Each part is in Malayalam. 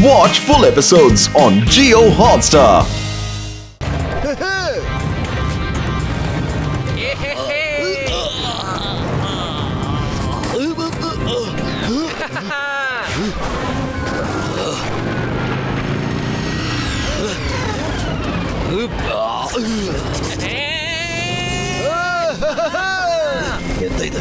Watch full episodes on Jio Hotstar. എന്താ ഇത്?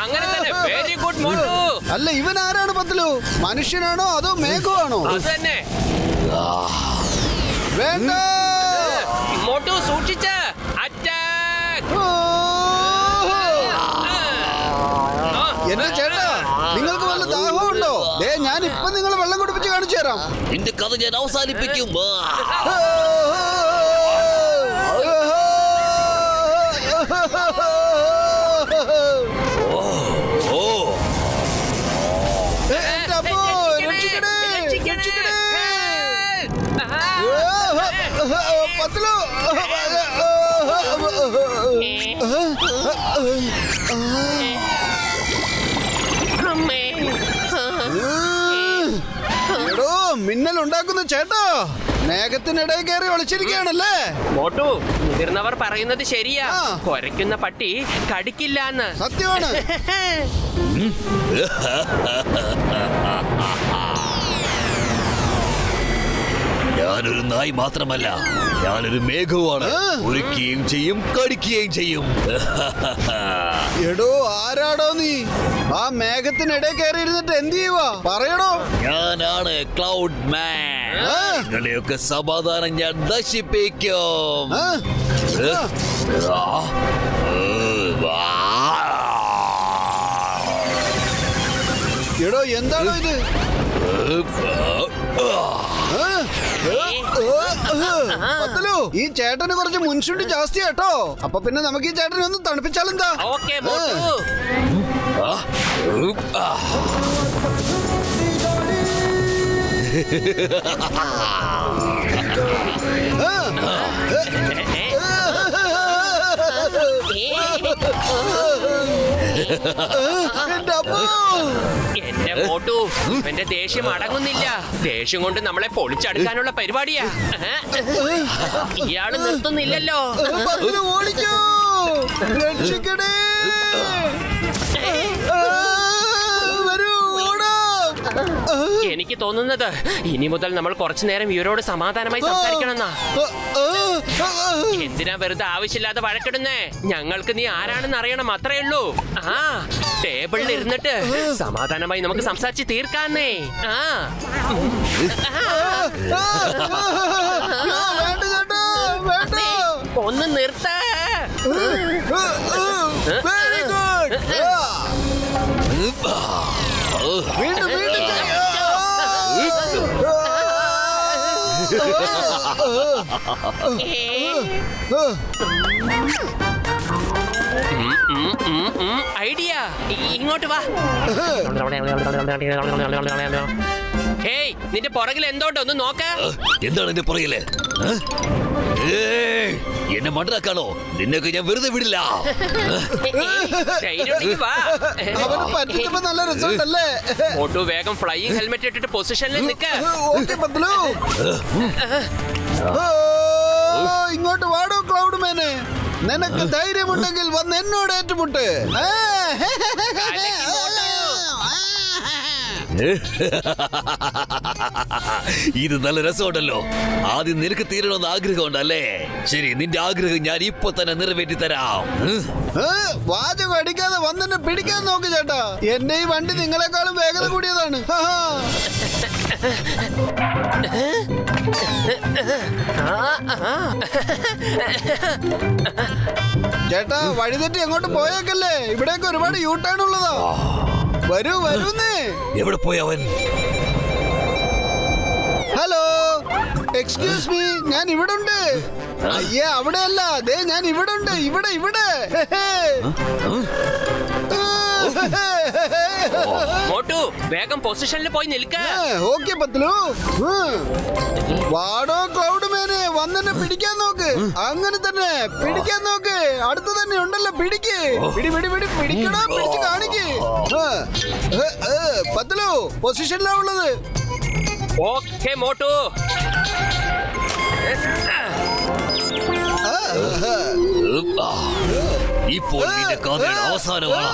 അങ്ങനെ തന്നെ വെരി ഗുഡ് മോട്ടു. അല്ല, ഇവൻ ആരാണ് പത്തലു? മനുഷ്യനാണോ അതോ മേഘമാണോ? അത് തന്നെ വേണ്ട മോട്ടു, സൂക്ഷിച്ച അറ്റാക്ക്. എന്റെ ചേട്ടാ, നിങ്ങൾക്ക് വല്ല ദാഹമുണ്ടോ? ഞാൻ ഇപ്പൊ നിങ്ങളെ വെള്ളം കുടിപ്പിച്ച് കാണിച്ചു തരാം. നിന്റെ കഥ ഞാൻ അവസാനിപ്പിക്കും. എടോ, മിന്നൽ ഉണ്ടാക്കുന്ന ചേട്ടാ, മേഘത്തിനിടയിൽ കയറി ഒളിച്ചിരിക്കുകയാണല്ലേ? മോട്ടു, മുതിർന്നവർ പറയുന്നത് ശരിയാ. കുരയ്ക്കുന്ന പട്ടി കടിക്കില്ലാന്ന്. സത്യമാണ്. ഞാനൊരു നായ് മാത്രമല്ല, ഞാനൊരു മേഘവുമാണ്. ഒരുക്കുകയും ചെയ്യും, കടിക്കുകയും ചെയ്യും. എടോ, ആരാടോ നീ? ആ മേഘത്തിനിടയിൽ കയറി ഇരുന്നിട്ട് എന്ത് ചെയ്യുവാ? പറയണോ? ഞാനാണ് ക്ലൗഡ് മാൻ. നിങ്ങളെയൊക്കെ സമാധാനം ഞാൻ നശിപ്പിക്കും. എടോ, എന്താണോ ഇത്? പത്തലു, ഈ ചേട്ടന് കുറച്ച് മുൻഷുണ്ടി ജാസ്തി കേട്ടോ. അപ്പൊ പിന്നെ നമുക്ക് ഈ ചേട്ടനെ ഒന്ന് തണുപ്പിച്ചാലെന്താ? ഓക്കേ മോട്ടു. എന്റെ മോട്ടു, എന്റെ ദേഷ്യം അടങ്ങുന്നില്ല. ദേഷ്യം കൊണ്ട് നമ്മളെ പൊളിച്ചെടുക്കാനുള്ള പരിപാടിയാ. ഇയാള് നിർത്തുന്നില്ലല്ലോ. ഓടിക്കോ, രക്ഷിക്കണേ. എനിക്ക് തോന്നുന്നത് ഇനി മുതൽ നമ്മൾ കുറച്ചു നേരം ഇവരോട് സമാധാനമായി സംസാരിക്കണമെന്നാ. എന്തിനാ വെറുതെ ആവശ്യമില്ലാതെ വഴക്കിടുന്നേ? ഞങ്ങൾക്ക് നീ ആരാണെന്ന് അറിയണം, അത്രേ ഉള്ളൂ. ആ, ടേബിളിൽ ഇരുന്നിട്ട് സമാധാനമായി നമുക്ക് സംസാരിച്ച് തീർക്കാന്നേ. ഒന്ന് നിർത്ത. ഐഡിയ, ഇങ്ങോട്ട് വാ. ഹേയ്, നിന്റെ പുറകിൽ എന്തോട്ടോ, ഒന്ന് നോക്ക. എന്താണ് എന്റെ പുറകില്? എന്നെ മണ്ടനാക്കാണോ? നിന്നൊക്കെ ഞാൻ വെറുതെ വിടില്ല. നല്ല രസമുണ്ടല്ലേ? മോട്ടു, വേഗം ഫ്ലൈയിങ് ഹെൽമെറ്റ് ഇട്ടിട്ട് പൊസിഷനിൽ നിൽക്ക. ഇങ്ങോട്ട് വാടോ ക്ലൗഡ് മാനെ. നിനക്ക് ധൈര്യമുണ്ടെങ്കിൽ വന്ന് എന്നോട് ഏറ്റുമുട്ട്. ഇത് നല്ല രസമുണ്ടല്ലോ. ആദ്യം നിനക്ക് തീരണമെന്ന് ആഗ്രഹമുണ്ടല്ലേ? ശരി, നിന്റെ ആഗ്രഹം ഞാൻ ഇപ്പൊ തന്നെ നിറവേറ്റി തരാം. വാചകം അടിക്കാതെ വന്നെന്നെ പിടിക്കാൻ നോക്ക് ചേട്ടാ. എന്റെ ഈ വണ്ടി നിങ്ങളെക്കാളും വേഗത കൂടിയതാണ്. ചേട്ടാ, വഴിതെറ്റി എങ്ങോട്ട് പോയേക്കല്ലേ? ഇവിടേക്ക് ഒരുപാട് യൂ ടേൺ ഉള്ളതാ. വരൂ വരൂന്നേ. എവിടെ പോയവൻ? ഹലോ, എക്സ്ക്യൂസ് മീ, ഞാൻ ഇവിടെ ഉണ്ട്. അയ്യേ, അവിടെയല്ല, ദേ ഞാൻ ഇവിടെ ഉണ്ട്. ഇവിടെ ഇവിടെ. മോട്ടു, വേഗം പൊസിഷനിൽ പോയി നിൽക്ക. ഓക്കെ പത്ലു. വാടോ ക്ലൗഡ് മേനെ, വന്നെന്നെ പിടിക്കാൻ നോക്ക്. അങ്ങനെ തന്നെ പിടിക്കാൻ നോക്ക്. അടുത്ത് തന്നെ ഉണ്ടല്ലോ, പിടിക്ക്. പിടി പിടി പിടി പിടിക്കടാ, പിടിച്ച് കാണിക്ക്. പത്തലു പൊസിഷനിലാ ഉള്ളത്. ഓക്കേ മോട്ടു. ഇപ്പോൾ നിന്റെ കഥയുടെ അവസാനമാണ്.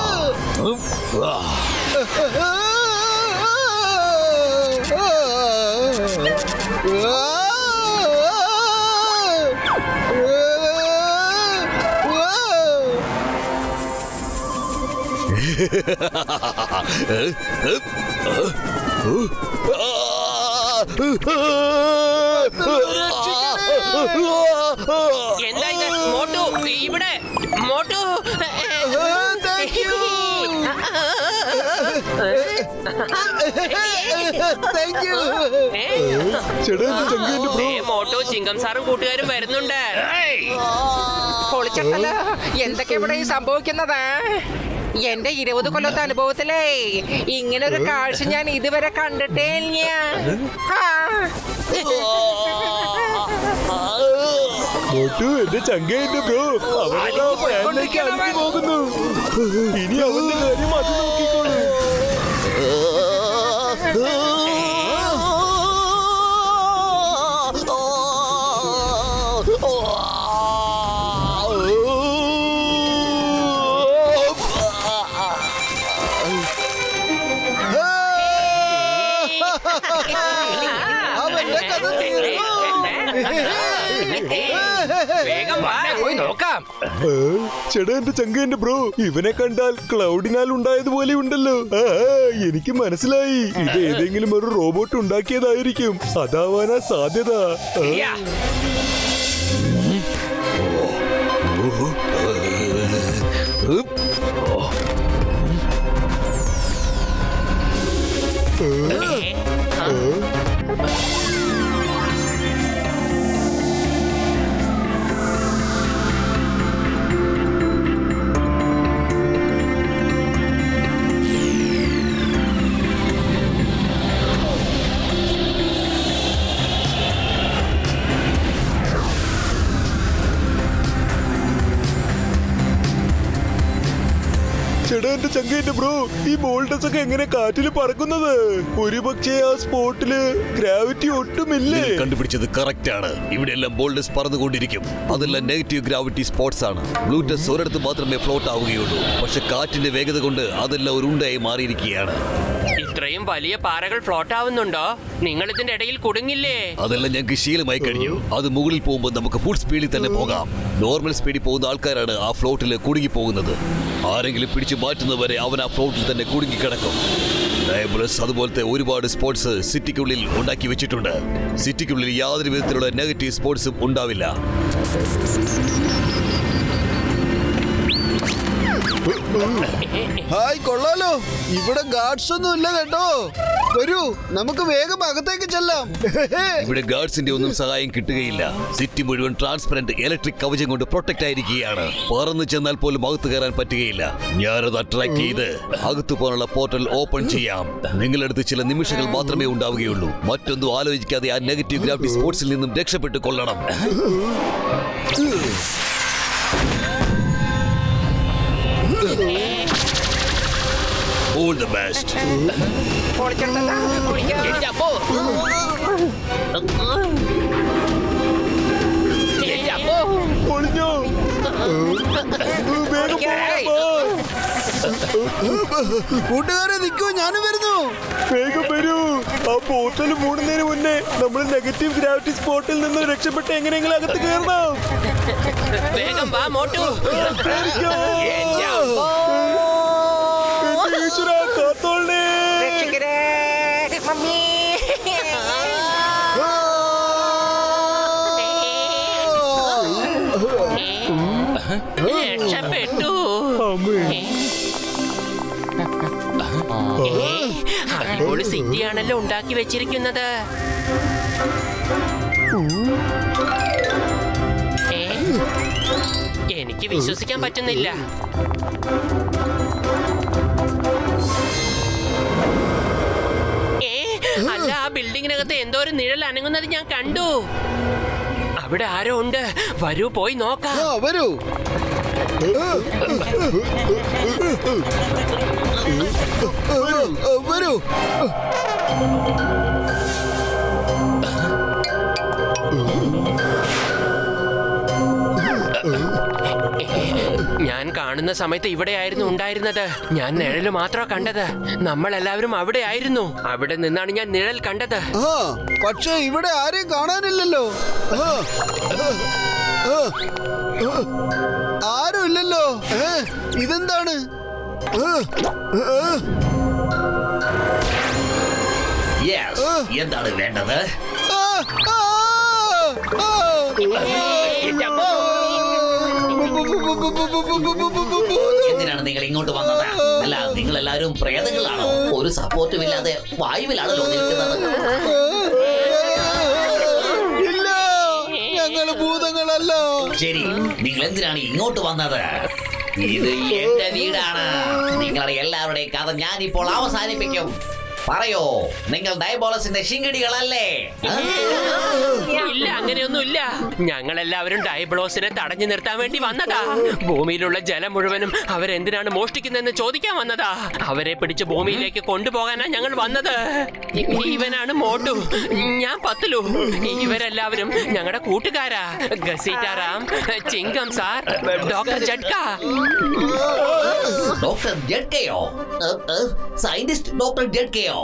എന്താ ഇത് മോട്ടു? ഇവിടെ മോട്ടു. മോട്ടു, ചിങ്കം സാറും കൂട്ടുകാരും വരുന്നുണ്ട്. പൊളിച്ചിട്ടല്ലോ. എന്തൊക്കെ ഇവിടെ സംഭവിക്കുന്നത്? എന്റെ 20 കൊല്ലത്തെ അനുഭവത്തിലേ ഇങ്ങനെ ഒരു കാഴ്ച ഞാൻ ഇതുവരെ കണ്ടിട്ടേ ഇല്ല. എന്റെ ചങ്കേന്റെ ബ്രോ അവനെ പോകുന്നു. ഇനി അവന്റെ കാര്യം അത് നോക്കിക്കോളൂ. പോയി നോക്കാം. ചേട്ടാ എന്റെ ചങ്കേന്റെ ബ്രോ, ഇവനെ കണ്ടാൽ ക്ലൗഡിനാൽ ഉണ്ടായതുപോലെ ഉണ്ടല്ലോ. എനിക്ക് മനസ്സിലായി, ഇത് ഏതെങ്കിലും ഒരു റോബോട്ട് ഉണ്ടാക്കിയതായിരിക്കും. അതാവാനാ സാധ്യത. ചേട്ടാ എന്റെ ചങ്കേന്റെ ബ്രോ, ഈ ബോൾഡസ് ഒക്കെ എങ്ങനെ കാറ്റിൽ പറക്കുന്നത്? ഒരുപക്ഷെ ആ സ്പോട്ടില് ഗ്രാവിറ്റി ഒട്ടുമില്ലേ? കണ്ടുപിടിച്ചത് കറക്റ്റ് ആണ്. ഇവിടെ എല്ലാം ബോൾഡസ് പറന്നുകൊണ്ടിരിക്കും. അതെല്ലാം നെഗറ്റീവ് ഗ്രാവിറ്റി സ്പോട്ട്സ് ആണ്. ബ്ലൂടസ് ഒരിടത്ത് മാത്രമേ ഫ്ലോട്ട് ആവുകയുള്ളൂ. പക്ഷെ കാറ്റിന്റെ വേഗത കൊണ്ട് അതെല്ലാം ഒരു ഉണ്ടയായി മാറിയിരിക്കുകയാണ്. ഇത്രയും വലിയ പാറകൾ ഫ്ലോട്ട് ആവുന്നുണ്ടോ? നിങ്ങൾ ഇതിന്റെ ഇടയിൽ കുടുങ്ങില്ലേ? അതെല്ലാം ഞങ്ങൾക്ക് ശീലമായി കഴിഞ്ഞു. അത് മുകളിൽ പോകുമ്പോൾ നമുക്ക് ഫുൾ സ്പീഡിൽ തന്നെ പോകാം. നോർമൽ സ്പീഡിൽ പോകുന്ന ആൾക്കാരാണ് ആ ഫ്ലോട്ടിൽ കുടുങ്ങി പോകുന്നത്. ആരെങ്കിലും പിടിച്ചു മാറ്റുന്നവരെ അവൻ ആ ഫ്ലോട്ടിൽ തന്നെ കുടുങ്ങി കിടക്കും. അതുപോലത്തെ ഒരുപാട് സ്പോർട്സ് സിറ്റിക്കുള്ളിൽ ഉണ്ടാക്കി വെച്ചിട്ടുണ്ട്. സിറ്റിക്കുള്ളിൽ യാതൊരു വിധത്തിലുള്ള നെഗറ്റീവ് സ്പോർട്സും ഉണ്ടാവില്ല. ഹായ്, കൊള്ളാലോ. ഇവിടെ ഗാർഡ്സ് ഒന്നും ഇല്ല കേട്ടോ. വരൂ, നമുക്ക് വേഗം അകത്തേക്ക് ചെല്ലാം. ഇവിടെ ഗാർഡ്സിന്റെ ഒന്നും സഹായം കിട്ടുകയില്ല. സിറ്റി മുഴുവൻ ട്രാൻസ്പെറന്റ് ഇലക്ട്രിക് കവചം കൊണ്ട് പ്രൊട്ടക്ട് ആയിരിക്കുകയാണ്. പറന്നു ചെന്നാൽ പോലും അകത്ത് കയറാൻ പറ്റുകയില്ല. ഞാനത് അട്രാക്ട് ചെയ്ത് അകത്തു പോകാനുള്ള പോർട്ടൽ ഓപ്പൺ ചെയ്യാം. നിങ്ങളടുത്ത് ചില നിമിഷങ്ങൾ മാത്രമേ ഉണ്ടാവുകയുള്ളൂ. മറ്റൊന്നും ആലോചിക്കാതെ ആ നെഗറ്റീവ് ഗ്രാവിറ്റി സ്പോർട്സിൽ നിന്നും രക്ഷപ്പെട്ടു കൊള്ളണം. All the best. പൊളിച്ചിട്ടല്ലോ. പൊളിഞ്ഞോ? കൂട്ടുകാരെ നിൽക്കൂ, ഞാനും വരുന്നു. വേഗം വരൂ. ആ പോർട്ടൽ മൂടുന്നതിന് മുന്നേ നമ്മൾ നെഗറ്റീവ് ഗ്രാവിറ്റി സ്പോട്ടിൽ നിന്ന് രക്ഷപ്പെട്ട് എങ്ങനെയെങ്കിലും അകത്ത് കയറണം. വേഗം വാ മോട്ടു. കാത്തോളേ. മമ്മി. രക്ഷപ്പെട്ടു. അടിപൊളി സിറ്റിയാണല്ലോ ഉണ്ടാക്കി വെച്ചിരിക്കുന്നത്. എനിക്ക് വിശ്വസിക്കാൻ പറ്റുന്നില്ല. അല്ല, ആ ബിൽഡിങ്ങിനകത്ത് എന്തോ ഒരു നിഴൽ അനങ്ങുന്നത് ഞാൻ കണ്ടു. അവിടെ ആരോ ഉണ്ട്. വരൂ, പോയി നോക്കാം. വരൂ. വരൂ. ഞാൻ കാണുന്ന സമയത്ത് ഇവിടെയായിരുന്നു ഉണ്ടായിരുന്നത്. ഞാൻ നിഴല് മാത്രമാ കണ്ടത്. നമ്മൾ എല്ലാവരും അവിടെ ആയിരുന്നു. അവിടെ നിന്നാണ് ഞാൻ നിഴൽ കണ്ടത്. ആ പക്ഷേ ഇവിടെ ആരെയും കാണാനില്ലല്ലോ. ആരും ഇല്ലല്ലോ. ഇതെന്താണ്? എന്താണ് വേണ്ടത്? എന്തിനാണ് നിങ്ങൾ ഇങ്ങോട്ട് വന്നത്? അല്ല, നിങ്ങൾ എല്ലാവരും പ്രേതങ്ങളാണോ? ഒരു സപ്പോർട്ടും ഇല്ലാതെ വായുവിലാണല്ലോ നിൽക്കുന്നത്. ഇല്ല, ഞങ്ങള് ഭൂതങ്ങളല്ല. ശരി, നിങ്ങൾ എന്തിനാണ് ഇങ്ങോട്ട് വന്നത്? ഇത് എന്റെ വീടാണ്. നിങ്ങളുടെ എല്ലാവരുടെയും കഥ ഞാനിപ്പോൾ അവസാനിപ്പിക്കും. പറയോ, നിങ്ങൾ ഡയബോളസിന്റെ ശിങ്കിടികളല്ലേ? ഇല്ല, അങ്ങനെയൊന്നും ഇല്ല. ഞങ്ങൾ എല്ലാവരും ഡയബിളോസിനെ തടഞ്ഞു നിർത്താൻ വേണ്ടി വന്നതാ. ഭൂമിയിലുള്ള ജലം മുഴുവനും അവരെന്തിനാണ് മോഷ്ടിക്കുന്നതെന്ന് ചോദിക്കാൻ വന്നതാ. അവരെ പിടിച്ച് ഭൂമിയിലേക്ക് കൊണ്ടുപോകാനാ ഞങ്ങൾ വന്നത്. ഇവനാണ് മോട്ടു, ഞാൻ പത്തുലു. ഇവരെല്ലാവരും ഞങ്ങളുടെ കൂട്ടുകാരാ. ഗസീറ്റാറാം, ചിങ്കം സാർ, ഡോക്ടർ ജഡ്ക. ഡോക്ടർ ജഡ്കയോ? സയന്റിസ്റ്റ് ഡോക്ടർ ജഡ്കയോ?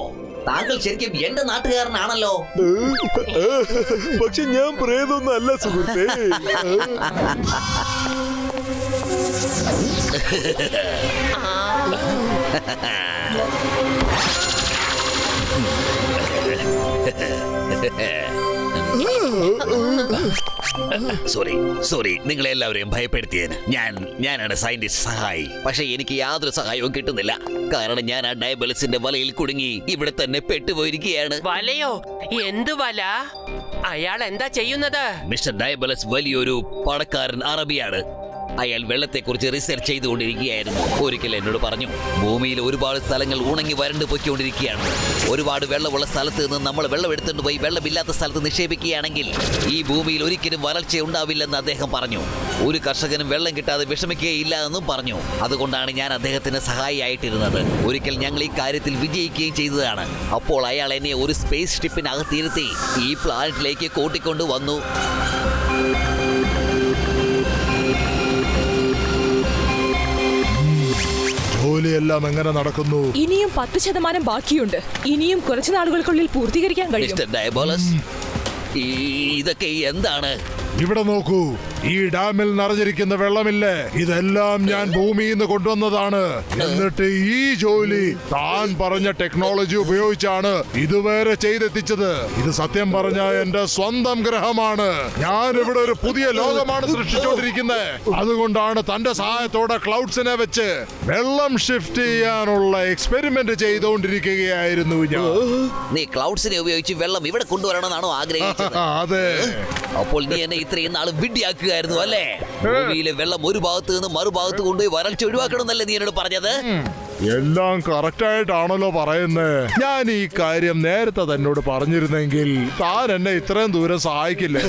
താങ്കൾ ശരിക്കും എന്റെ നാട്ടുകാരനാണല്ലോ. പക്ഷെ ഞാൻ പ്രേതൊന്നും അല്ല സുഹൃത്തേ. സോറി നിങ്ങളെ എല്ലാവരെയും ഭയപ്പെടുത്തിയതിന്. ഞാനാണ് സയന്റിസ്റ്റ് സഹായി. പക്ഷെ എനിക്ക് യാതൊരു സഹായവും കിട്ടുന്നില്ല. കാരണം ഞാൻ ആ ഡയബലസിന്റെ വലയിൽ കുടുങ്ങി ഇവിടെ തന്നെ പെട്ടുപോയിരിക്കുകയാണ്. വലയോ? എന്ത് വല? അയാൾ എന്താ ചെയ്യുന്നത്? മിസ്റ്റർ ഡയബലസ് വലിയൊരു പണക്കാരൻ അറബിയാണ്. അയാൾ വെള്ളത്തെക്കുറിച്ച് റിസർച്ച് ചെയ്തുകൊണ്ടിരിക്കുകയായിരുന്നു. ഒരിക്കൽ എന്നോട് പറഞ്ഞു, ഭൂമിയിൽ ഒരുപാട് സ്ഥലങ്ങൾ ഉണങ്ങി വരണ്ടു പൊയ്ക്കൊണ്ടിരിക്കുകയാണ്. ഒരുപാട് വെള്ളമുള്ള സ്ഥലത്ത് നിന്ന് നമ്മൾ വെള്ളം എടുത്തുകൊണ്ട് പോയി വെള്ളമില്ലാത്ത സ്ഥലത്ത് നിക്ഷേപിക്കുകയാണെങ്കിൽ ഈ ഭൂമിയിൽ ഒരിക്കലും വരൾച്ച ഉണ്ടാവില്ലെന്ന് അദ്ദേഹം പറഞ്ഞു. ഒരു കർഷകനും വെള്ളം കിട്ടാതെ വിഷമിക്കുകയില്ല എന്നും പറഞ്ഞു. അതുകൊണ്ടാണ് ഞാൻ അദ്ദേഹത്തിന് സഹായിയായിട്ടിരുന്നത്. ഒരിക്കൽ ഞങ്ങൾ ഈ കാര്യത്തിൽ വിജയിക്കുകയും ചെയ്തതാണ്. അപ്പോൾ അയാൾ എന്നെ ഒരു സ്പേസ് ഷിപ്പിനകത്തിരുത്തി ഈ പ്ലാനറ്റിലേക്ക് കൂട്ടിക്കൊണ്ടു വന്നു. ജോലിയെല്ലാം എങ്ങനെ നടക്കുന്നു? ഇനിയും 10% ബാക്കിയുണ്ട്. ഇനിയും കുറച്ചു നാളുകൾക്കുള്ളിൽ പൂർത്തീകരിക്കാൻ കഴിയും. മിസ്റ്റർ ഡയബോളസ്, ഇതൊക്കെ എന്താണ്? ഇവിടെ നോക്കൂ, ഈ ഡാമിൽ നിറഞ്ഞിരിക്കുന്ന വെള്ളമില്ലേ, ഇതെല്ലാം ഞാൻ ഭൂമിയിൽ നിന്ന് കൊണ്ടുവന്നതാണ്. എന്നിട്ട് ഈ ജോലി താൻ പറഞ്ഞ ടെക്നോളജി ഉപയോഗിച്ചാണ് ഇതുവരെ ചെയ്തെത്തിച്ചത്. ഇത് സത്യം പറഞ്ഞ എന്റെ സ്വന്തം ഗ്രഹമാണ്. ഞാൻ ഇവിടെ ഒരു പുതിയ ലോകമാണ് സൃഷ്ടിച്ചുകൊണ്ടിരിക്കുന്നത്. അതുകൊണ്ടാണ് തന്റെ സഹായത്തോടെ ക്ലൗഡ്സിനെ വെച്ച് വെള്ളം ഷിഫ്റ്റ് ചെയ്യാനുള്ള എക്സ്പെരിമെന്റ് ചെയ്തുകൊണ്ടിരിക്കുകയായിരുന്നു ഞാൻ. നീ ക്ലൗഡ്സിനെ ഉപയോഗിച്ച് വെള്ളം ഇവിടെ കൊണ്ടുവരണമെന്നാണോ ആഗ്രഹിച്ചത്? അതെ. അപ്പോൾ നീ എന്നെ ഇത്രയും നാൾ വിഡ്ഢിയാക്കുകയായിരുന്നു അല്ലേ? ഭൂമിയിലെ വെള്ളം ഒരു ഭാഗത്ത് നിന്ന് മറുഭാഗത്ത് കൊണ്ടുപോയി വരൾച്ച ഒഴിവാക്കണമെന്നല്ലേ നീ എന്നോട് പറഞ്ഞത്? എല്ലാം കറക്റ്റ് ആയിട്ടാണല്ലോ പറയുന്നത്. ഞാൻ ഈ കാര്യം നേരത്തെ തന്നോട് പറഞ്ഞിരുന്നെങ്കിൽ താൻ എന്നെ ഇത്രയും ദൂരം സഹായിക്കില്ലേ?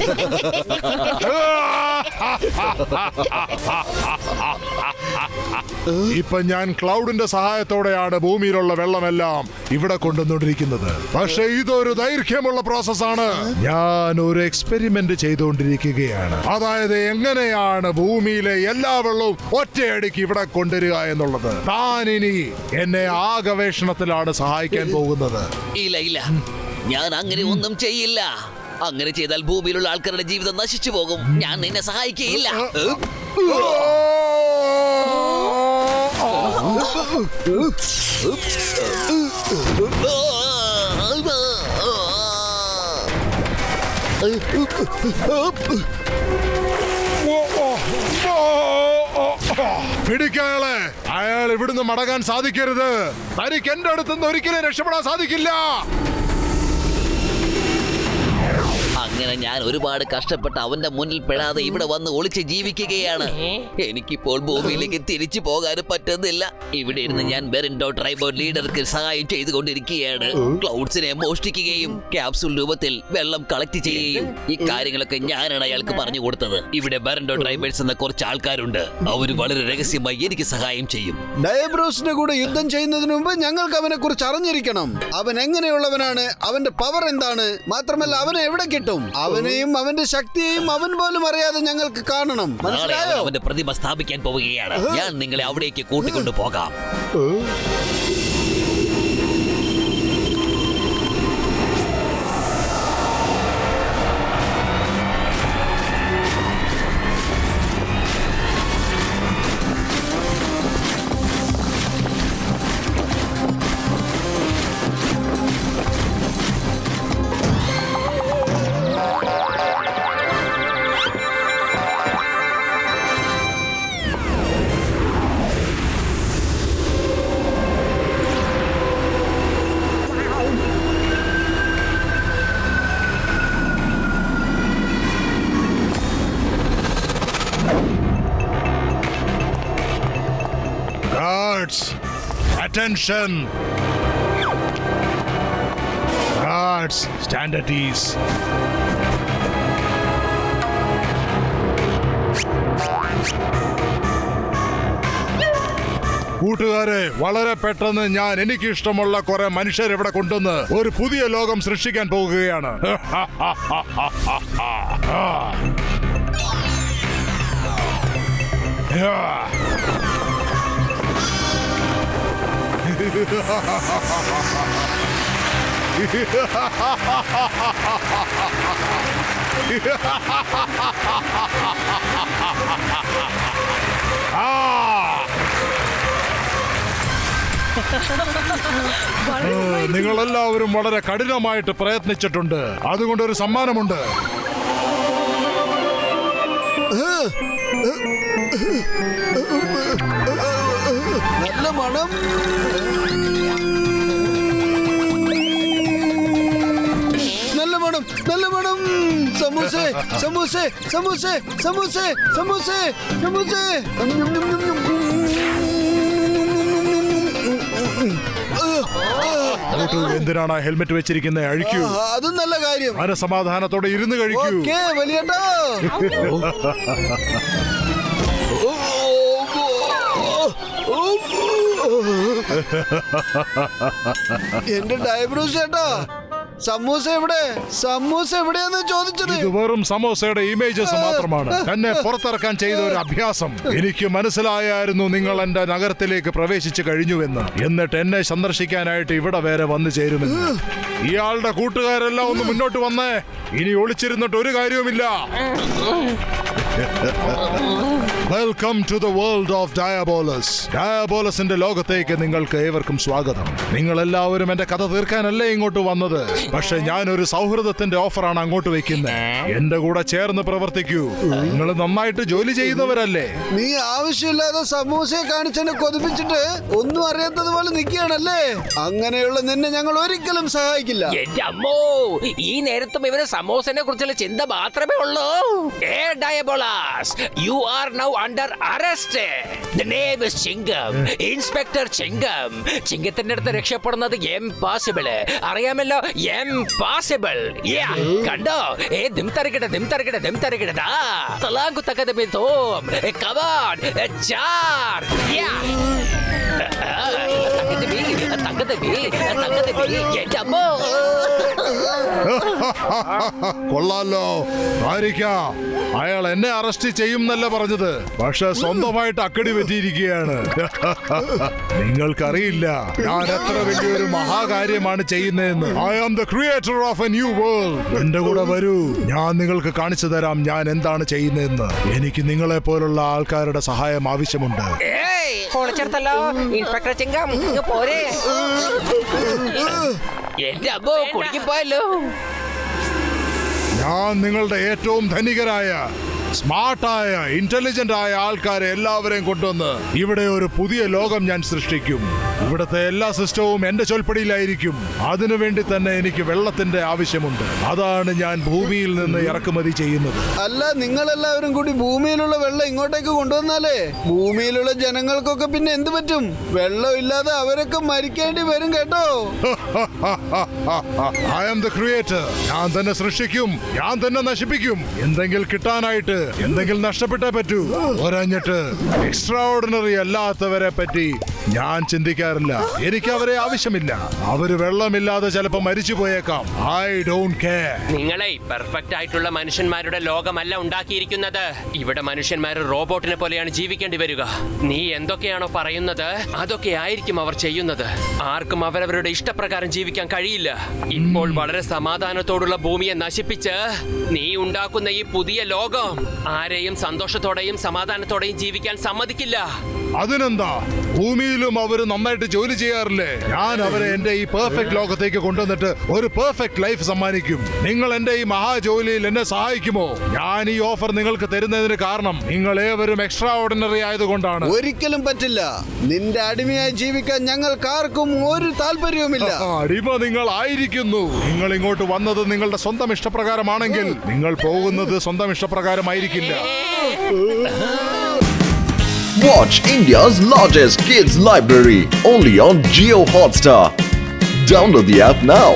ഇപ്പൊ ഞാൻ ക്ലൗഡിന്റെ സഹായത്തോടെയാണ് ഭൂമിയിലുള്ള വെള്ളമെല്ലാം ഇവിടെ കൊണ്ടുവന്നുകൊണ്ടിരിക്കുന്നത്. പക്ഷെ ഇതൊരു ദൈർഘ്യമുള്ള പ്രോസസ്സാണ്. ഞാൻ ഒരു എക്സ്പെരിമെന്റ് ചെയ്തുകൊണ്ടിരിക്കുകയാണ്. അതായത് എങ്ങനെയാണ് ഭൂമിയിലെ എല്ലാ വെള്ളവും ഒറ്റയടിക്ക് ഇവിടെ കൊണ്ടുവരിക എന്നുള്ളത്. താൻ ഇനി എന്നെ ആ ഗവേഷണത്തിലാണ് സഹായിക്കാൻ പോകുന്നത്. ഇല്ല, ഞാൻ അങ്ങനെ ഒന്നും ചെയ്യില്ല. അങ്ങനെ ചെയ്താൽ ഭൂമിയിലുള്ള ആൾക്കാരുടെ ജീവിതം നശിച്ചു പോകും. ഞാൻ നിന്നെ സഹായിക്കുകയില്ല. പിടിക്കാളെ, അയാൾ ഇവിടുന്ന് മടങ്ങാൻ സാധിക്കരുത്. തനിക്ക് എന്റെ അടുത്തുനിന്ന് ഒരിക്കലും രക്ഷപ്പെടാൻ സാധിക്കില്ല. ഇങ്ങനെ ഞാൻ ഒരുപാട് കഷ്ടപ്പെട്ട് അവന്റെ മുന്നിൽ പെടാതെ ഇവിടെ വന്ന് ഒളിച്ച് ജീവിക്കുകയാണ്. എനിക്കിപ്പോൾ ഭൂമിയിലേക്ക് തിരിച്ചു പോകാനും പറ്റുന്നില്ല. ഇവിടെ ഇരുന്ന് ഞാൻ ബെറിൻഡോ ട്രൈബോ ലീഡർക്ക് സഹായം ചെയ്തുകൊണ്ടിരിക്കുകയാണ്. ക്ലൗഡ്സിനെ മോഷ്ടിക്കുകയും ക്യാപ്സൂൾ രൂപത്തിൽ വെള്ളം കളക്ട് ചെയ്യുകയും ഈ കാര്യങ്ങളൊക്കെ ഞാനാണ് അയാൾക്ക് പറഞ്ഞു കൊടുത്തത്. ഇവിടെ ബെറിൻഡോ ട്രൈബേഴ്സ് എന്ന കുറച്ച് ആൾക്കാരുണ്ട്. അവർ വളരെ രഹസ്യമായി എനിക്ക് സഹായം ചെയ്യും. ഡയബ്രോസിന്റെ കൂടെ യുദ്ധം ചെയ്യുന്നതിന് മുമ്പ് ഞങ്ങൾക്ക് അവനെ കുറിച്ച് അറിഞ്ഞിരിക്കണം. അവൻ എങ്ങനെയുള്ളവനാണ്, അവന്റെ പവർ എന്താണ്, മാത്രമല്ല അവനെ എവിടെ കിട്ടും, അവനെയും അവന്റെ ശക്തിയെയും അവൻ പോലും അറിയാതെ ഞങ്ങൾക്ക് കാണണം. മനസ്സിലായോ? അവന്റെ പ്രതിമ സ്ഥാപിക്കാൻ പോവുകയാണ്. ഞാൻ നിങ്ങളെ അവിടേക്ക് കൂട്ടിക്കൊണ്ടു പോകാം. Guards, attention! Guards, stand at ease. കൂട്ടുകാരെ, വളരെ പെട്ടെന്ന് ഞാൻ എനിക്കിഷ്ടമുള്ള കുറെ മനുഷ്യർ ഇവിടെ കൊണ്ടുവന്ന് ഒരു പുതിയ ലോകം സൃഷ്ടിക്കാൻ പോകുകയാണ്. നിങ്ങളെല്ലാവരും വളരെ കഠിനമായിട്ട് പ്രയത്നിച്ചിട്ടുണ്ട്. അതുകൊണ്ടൊരു സമ്മാനമുണ്ട്. നല്ല മണം. നല്ല മണം, നല്ല മണം. സമൂസേ, സമൂസേ, സമൂസേ, സമൂസേ, സമൂസേ, സമൂസേ. എന്തിനാണ് ഹെൽമെറ്റ് വെച്ചിരിക്കുന്നത്? അഴിക്കൂ. അത് നല്ല കാര്യം. മനസമാധാനത്തോടെ ഇരുന്ന് കഴിക്കൂ. വലിയേട്ടാ. എന്റെ ഡയബ്രോസ് ചേട്ടാ, സമൂസ എവിടെ? സമൂസ എവിടെയാന്ന് ചോദിച്ചത്. ഇത് വെറും സമോസയുടെ ഇമേജസ് മാത്രമാണ്. എന്നെ പുറത്തിറക്കാൻ ചെയ്ത ഒരു അഭ്യാസം. എനിക്ക് മനസ്സിലായായിരുന്നു നിങ്ങൾ എന്റെ നഗരത്തിലേക്ക് പ്രവേശിച്ചു കഴിഞ്ഞുവെന്ന്. എന്നിട്ട് എന്നെ സന്ദർശിക്കാനായിട്ട് ഇവിടെ വരെ വന്നു ചേരുമെന്ന്. ഇയാളുടെ കൂട്ടുകാരെല്ലാം ഒന്ന് മുന്നോട്ട് വന്നേ. ഇനി ഒളിച്ചിരുന്നിട്ട് ഒരു കാര്യവുമില്ല. Welcome to the world of Diabolus. ഡയാബോലസിന്റെ ലോകത്തേക്ക് നിങ്ങൾക്ക് ഏവർക്കും സ്വാഗതം. നിങ്ങൾ എല്ലാവരും എന്റെ കഥ തീർക്കാനല്ലേ ഇങ്ങോട്ട് വന്നത്. പക്ഷെ ഞാനൊരു സൗഹൃദത്തിന്റെ ഓഫറാണ് അങ്ങോട്ട് വെക്കുന്നത്. എന്റെ കൂടെ ചേർന്ന് പ്രവർത്തിക്കൂ. നിങ്ങൾ നന്നായിട്ട് ജോലി ചെയ്യുന്നവരല്ലേ. നീ ആവശ്യമില്ലാതെ സമൂസയെ കാണിച്ചെന്നെ കൊതിപ്പിച്ചിട്ട് ഒന്നും അറിയാത്തതുപോലെ നിൽക്കുകയാണല്ലേ. അങ്ങനെയുള്ള നിന്നെ ഞങ്ങൾ ഒരിക്കലും സഹായിക്കില്ല. എന്റെ അമ്മോ, ഈ നേരത്തും ഇവന് സമോസനെ കുറിച്ചുള്ള ചിന്ത മാത്രമേ ഉള്ളൂ. You are now under arrest. The name is Chingam. Inspector Chingam. ചിങ്കത്തിന്റെ അടുത്ത് രക്ഷപ്പെടുന്നത് impossible. അറിയാമല്ലോ, impossible. Yeah, കണ്ടോ? ദിം തരകിട ദാ. തലാങ്കു തകത ബിതോം. Come on. ചാർ. Yeah. തങ്കതബി. എന്റെ അമ്മോ. കൊള്ളാലോ. അയാൾ എന്നെ അറസ്റ്റ് ചെയ്യും എന്നല്ല പറഞ്ഞത്, പക്ഷെ സ്വന്തമായിട്ട് അക്കടി പറ്റിയിരിക്കുകയാണ്. നിങ്ങൾക്കറിയില്ല ഞാൻ എത്ര വലിയൊരു മഹാകാര്യമാണ് ചെയ്യുന്നതെന്ന്. I am the creator of a new world. എന്റെ കൂടെ വരൂ, ഞാൻ നിങ്ങൾക്ക് കാണിച്ചു തരാം ഞാൻ എന്താണ് ചെയ്യുന്നതെന്ന്. എനിക്ക് നിങ്ങളെ പോലുള്ള ആൾക്കാരുടെ സഹായം ആവശ്യമുണ്ട്. പൊളിച്ചെടുത്തല്ലോ ഇൻസ്പെക്ടർ ചിങ്കം, പോരെ. എന്റെ അമ്മോ, കുടുങ്ങിപ്പോയല്ലോ. ഞാൻ നിങ്ങളുടെ ഏറ്റവും ധനികരായ സ്മാർട്ടായ ഇന്റലിജന്റ് ആയ ആൾക്കാരെ എല്ലാവരെയും കൊണ്ടുവന്ന് ഇവിടെ ഒരു പുതിയ ലോകം ഞാൻ സൃഷ്ടിക്കും. ഇവിടുത്തെ എല്ലാ സിസ്റ്റവും എന്റെ ചൊൽപ്പടിയിലായിരിക്കും. അതിനുവേണ്ടി തന്നെ എനിക്ക് വെള്ളത്തിന്റെ ആവശ്യമുണ്ട്. അതാണ് ഞാൻ ഭൂമിയിൽ നിന്ന് ഇറക്കുമതി ചെയ്യുന്നത്. അല്ല, നിങ്ങളെല്ലാവരും കൂടി ഭൂമിയിലുള്ള വെള്ളം ഇങ്ങോട്ടേക്ക് കൊണ്ടുവന്നാലേ ഭൂമിയിലുള്ള ജനങ്ങൾക്കൊക്കെ പിന്നെ എന്ത് പറ്റും? വെള്ളം ഇല്ലാതെ അവരൊക്കെ മരിക്കേണ്ടി വരും കേട്ടോ. I am the creator. ഞാൻ തന്നെ സൃഷ്ടിക്കും, ഞാൻ തന്നെ നശിപ്പിക്കും. എന്തെങ്കിലും കിട്ടാനായിട്ട് എന്തെങ്കിലും നഷ്ടപ്പെട്ടേ പറ്റൂ. ഒരഞ്ഞിട്ട് എക്സ്ട്രാ ഓർഡിനറി അല്ലാത്തവരെ പറ്റി ഞാൻ ചിന്തിക്കാറില്ല. എനിക്ക് അവരെ ആവശ്യമില്ല. അവര് വെള്ളമില്ലാതെ ചിലപ്പോ മരിച്ചു പോയേക്കാം. I don't care. നിങ്ങളെ പെർഫെക്റ്റ് ആയിട്ടുള്ള മനുഷ്യന്മാരുടെ ലോകമല്ല ഉണ്ടാക്കിയിരിക്കുന്നത്. ഇവിടെ മനുഷ്യന്മാർ റോബോട്ടിനെ പോലെയാണ് ജീവിക്കേണ്ടി വരിക. നീ എന്തൊക്കെയാണോ പറയുന്നത് അതൊക്കെ ആയിരിക്കും അവർ ചെയ്യുന്നത്. ആർക്കും അവരവരുടെ ഇഷ്ടപ്രകാരം ജീവിക്കാൻ കഴിയില്ല. ഇപ്പോൾ വളരെ സമാധാനത്തോടുള്ള ഭൂമിയെ നശിപ്പിച്ച് നീ ഉണ്ടാക്കുന്ന ഈ പുതിയ ലോകം ആരെയും സന്തോഷത്തോടെയും സമാധാനത്തോടെയും ജീവിക്കാൻ സമ്മതിക്കില്ല. അതിനെന്താ, ഭൂമിയിലും അവര് നന്നായിട്ട് ജോലി ചെയ്യാറില്ലേ? ഞാൻ അവരെ എന്റെ ഈ പെർഫെക്റ്റ് ലോകത്തേക്ക് കൊണ്ടുവന്നിട്ട് ഒരു പെർഫെക്റ്റ് ലൈഫ് സമ്മാനിക്കും. നിങ്ങൾ എന്റെ ഈ മഹാജോലിയിൽ എന്നെ സഹായിക്കുമോ? ഞാൻ ഈ ഓഫർ നിങ്ങൾക്ക് തരുന്നതിന് കാരണം നിങ്ങൾ ഏവരും എക്സ്ട്രാ ഓർഡിനറി ആയതുകൊണ്ടാണ്. ഒരിക്കലും പറ്റില്ല. നിന്റെ അടിമയായി ജീവിക്കാൻ ഞങ്ങൾക്ക് ആർക്കും ഒരു താല്പര്യവുമില്ല. അടിമ നിങ്ങൾ ആയിരിക്കുന്നു. നിങ്ങൾ ഇങ്ങോട്ട് വന്നത് നിങ്ങളുടെ സ്വന്തം ഇഷ്ടപ്രകാരമാണെങ്കിൽ നിങ്ങൾ പോകുന്നത് സ്വന്തം ഇഷ്ടപ്രകാരമായിരിക്കില്ല. Watch India's largest kids library only on Jio Hotstar. Download the app now.